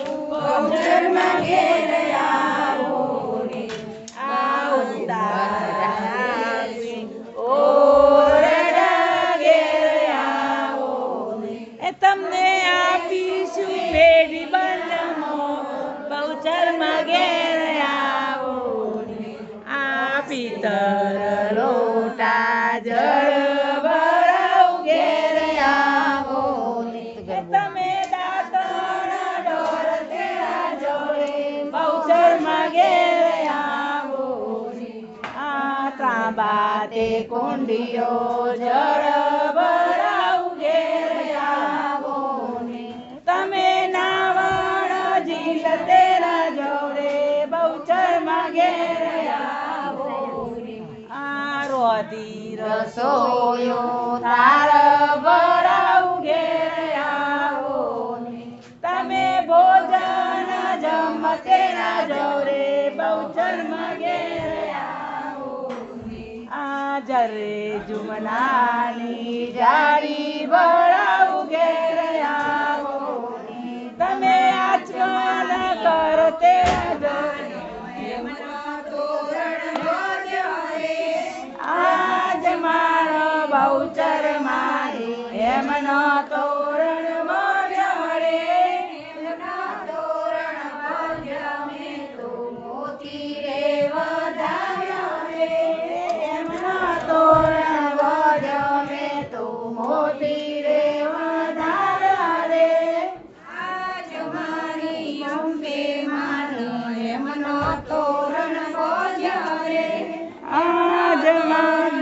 બહુચરમાં ઘેર આવો ને આવતા ઓરડા ઘેર આવો ને તમને આપીશું પેઢી બંધમો બહુચરમાં ઘેર આવો ને આ પિતર લોટા જળ ભરાવ ઘેર આવો ને તમે દાતણ ઢોર તેરા જોડે બહુચરમાં ઘેર આવો ને આ ત્રાંબા તે કોંડીઓ જળ ભરાવ ઘેર આવો ને તમે નાવણ ઝીલ તેરા જોડે બહુચરમાં ઘેર આવો ને આ રોધી રસોયો તાર ભરાવ ઘેર આવો ને તમે ભોજન જમ તેરા જોડે બહુચરમાં ઘેર આવો ને આ જરે જુમનાની જારી ભરાવ ઘેર આવો ને તમે આચમન કર તેરા જોડે એમના તોરણ ભર્યા રે આજ મારો બહુચર મારે એમનો તોરણ ભર્યા રે એમના તોરણ ભર્યા મેં તો મોતી રે વધાર્યા રે એમના તોરણ ભર્યા મેં તો મોતી રે વધાર્યા રે આજ મારી અંબે માની એમનો તોરણ ભર્યા રે આજ મારી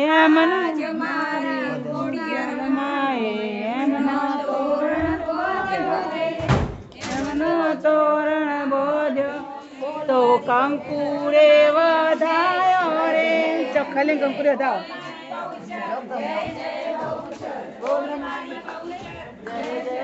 એમનો મારી કોડિયારમાએ એમનો તોરણ બોધ્યો રે એમનો તોરણ બોધ્યો તો કંકુરે વધાયો રે ચોખ્ખાલી કંકુરે વધાવો